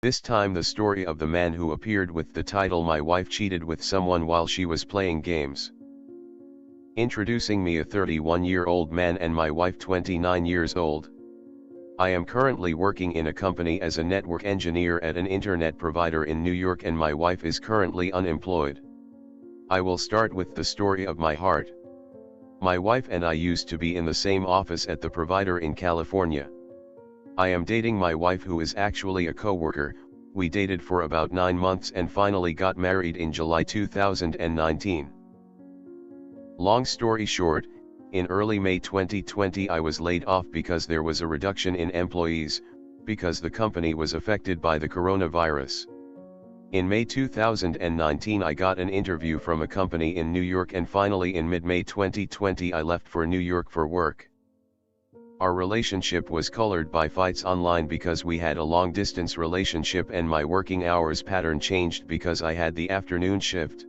This time the story of the man who appeared with the title "My Wife Cheated with Someone While She Was Playing Games." Introducing me, a 31-year-old man and my wife 29 years old. I am currently working in a company as a network engineer at an internet provider in New York, and my wife is currently unemployed. I will start with the story of my heart. My wife and I used to be in the same office at the provider in California. I am dating my wife, who is actually a coworker. We dated for about 9 months and finally got married in July 2019. Long story short, in early May 2020 I was laid off because there was a reduction in employees, because the company was affected by the coronavirus. In May 2019 I got an interview from a company in New York, and finally in mid-May 2020 I left for New York for work. Our relationship was colored by fights online because we had a long-distance relationship, and my working hours pattern changed because I had the afternoon shift.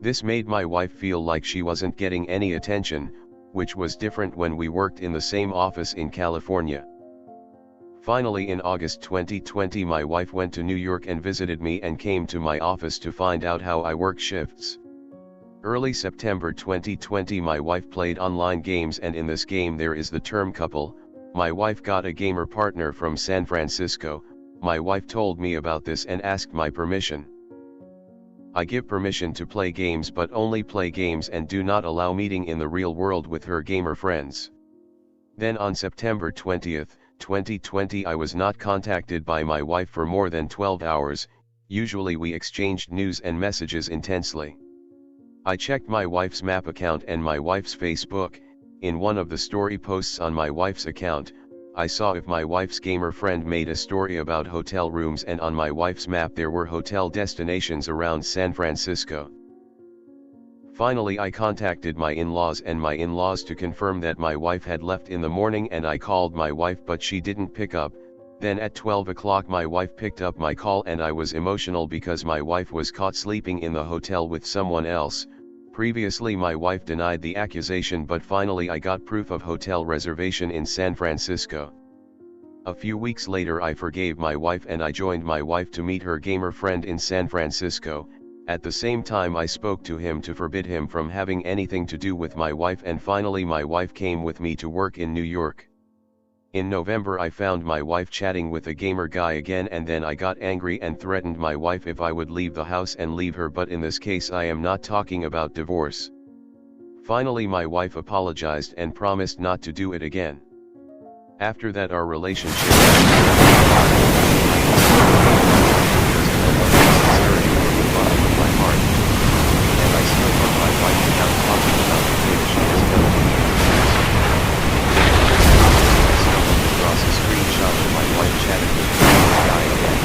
This made my wife feel like she wasn't getting any attention, which was different when we worked in the same office in California. Finally, in August 2020 my wife went to New York and visited me and came to my office to find out how I work shifts. Early September 2020 my wife played online games, and in this game there is the term couple. My wife got a gamer partner from San Francisco. My wife told me about this and asked my permission. I give permission to play games, but only play games and do not allow meeting in the real world with her gamer friends. Then on September 20th, 2020 I was not contacted by my wife for more than 12 hours, usually we exchanged news and messages intensely. I checked my wife's Map account and my wife's Facebook. In one of the story posts on my wife's account, I saw if my wife's gamer friend made a story about hotel rooms, and on my wife's Map there were hotel destinations around San Francisco. Finally I contacted my in-laws and my in-laws to confirm that my wife had left in the morning, and I called my wife but she didn't pick up. Then at 12 o'clock my wife picked up my call, and I was emotional because my wife was caught sleeping in the hotel with someone else. Previously my wife denied the accusation, but finally I got proof of hotel reservation in San Francisco. A few weeks later I forgave my wife and I joined my wife to meet her gamer friend in San Francisco. At the same time I spoke to him to forbid him from having anything to do with my wife, and finally my wife came with me to work in New York. In November I found my wife chatting with a gamer guy again, and then I got angry and threatened my wife if I would leave the house and leave her, but in this case I am not talking about divorce. Finally my wife apologized and promised not to do it again. After that our relationship my heart, and I still love my wife without talking about the things she has done to me. Across a screenshot of my wife chatting with the guy again.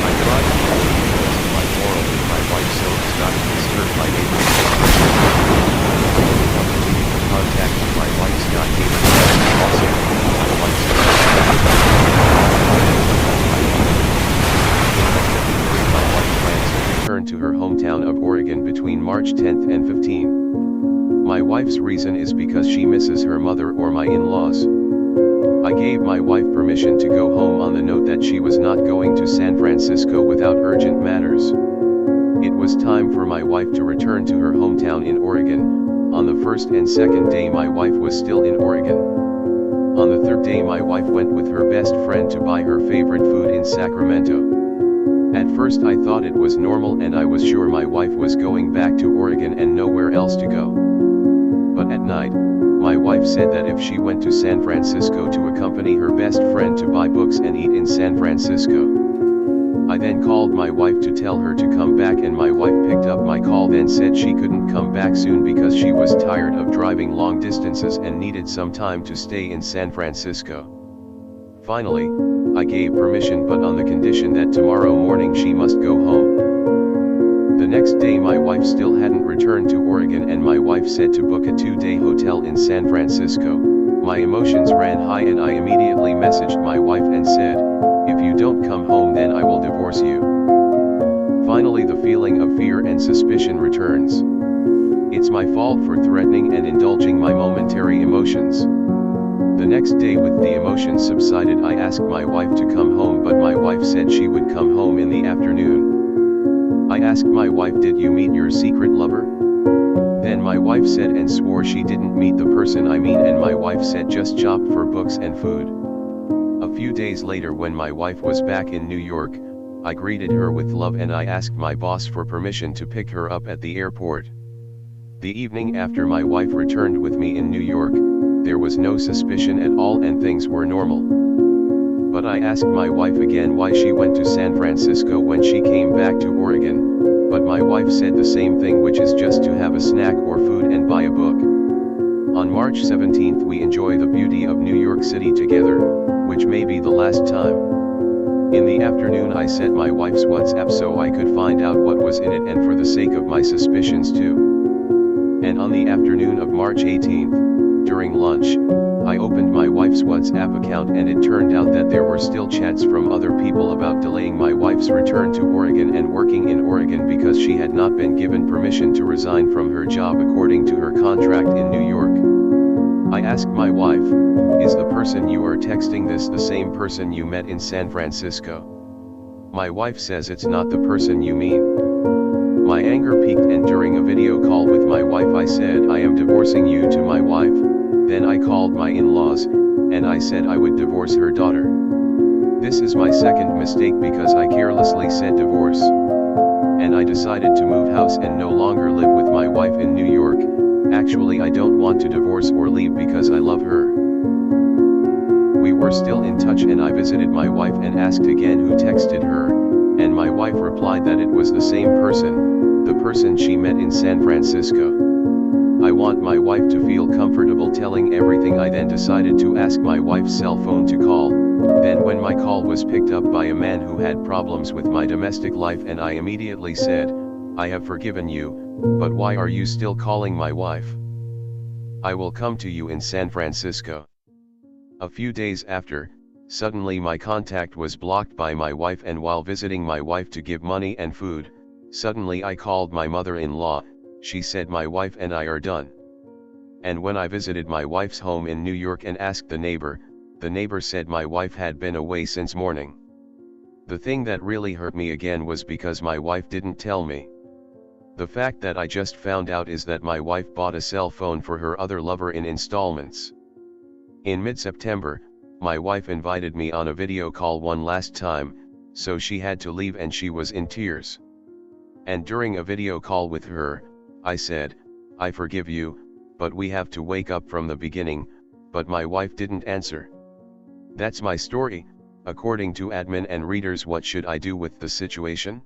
I tried to use my quarrel with my wife so as not to disturb my neighbors. Contacted my wife's guy neighbor, also my wife's my wife plans to return to her hometown of Oregon between March 10th and 15th. My wife's reason is because she misses her mother or my in-laws. I gave my wife permission to go home on the note that she was not going to San Francisco without urgent matters. It was time for my wife to return to her hometown in Oregon. On the first and second day my wife was still in Oregon. On the third day my wife went with her best friend to buy her favorite food in Sacramento. At first I thought it was normal and I was sure my wife was going back to Oregon and nowhere else to go. But at night, my wife said that if she went to San Francisco to accompany her best friend to buy books and eat in San Francisco. I then called my wife to tell her to come back, and my wife picked up my call, then said she couldn't come back soon because she was tired of driving long distances and needed some time to stay in San Francisco. Finally, I gave permission, but on the condition that tomorrow morning she must go home. The next day my wife still hadn't returned to Oregon, and my wife said to book a 2-day hotel in San Francisco. My emotions ran high and I immediately messaged my wife and said, "If you don't come home then I will divorce you." Finally the feeling of fear and suspicion returns. It's my fault for threatening and indulging my momentary emotions. next day, with the emotions subsided, I asked my wife to come home, but my wife said she would come home in the afternoon. I asked my wife, did you meet your secret lover? Then my wife said and swore she didn't meet the person I mean, and my wife said just shopped for books and food. A few days later, when my wife was back in New York, I greeted her with love and I asked my boss for permission to pick her up at the airport. The evening after my wife returned with me in New York, there was no suspicion at all and things were normal. But I asked my wife again why she went to San Francisco when she came back to Oregon, but my wife said the same thing, which is just to have a snack or food and buy a book. On March 17th we enjoy the beauty of New York City together, which may be the last time. In the afternoon I sent my wife's WhatsApp so I could find out what was in it and for the sake of my suspicions too. And on the afternoon of March 18th, during lunch, I opened my wife's WhatsApp account and it turned out that there were still chats from other people about delaying my wife's return to Oregon and working in Oregon because she had not been given permission to resign from her job according to her contract in New York. I asked my wife, is the person you are texting this the same person you met in San Francisco? My wife says it's not the person you mean. My anger peaked and during a video call with my wife I said I am divorcing you to my wife. Then I called my in-laws, and I said I would divorce her daughter. This is my second mistake because I carelessly said divorce. And I decided to move house and no longer live with my wife in New York. Actually, I don't want to divorce or leave because I love her. We were still in touch and I visited my wife and asked again who texted her, and my wife replied that it was the same person, the person she met in San Francisco. I want my wife to feel comfortable telling everything. I then decided to ask my wife's cell phone to call, then when my call was picked up by a man who had problems with my domestic life and I immediately said, I have forgiven you, but why are you still calling my wife? I will come to you in San Francisco. A few days after, suddenly my contact was blocked by my wife, and while visiting my wife to give money and food, suddenly I called my mother-in-law. She said my wife and I are done. And when I visited my wife's home in New York and asked the neighbor said my wife had been away since morning. The thing that really hurt me again was because my wife didn't tell me. The fact that I just found out is that my wife bought a cell phone for her other lover in installments. In mid-September, my wife invited me on a video call one last time, so she had to leave and she was in tears. And during a video call with her, I said, I forgive you, but we have to wake up from the beginning, but my wife didn't answer. That's my story. According to admin and readers, what should I do with the situation?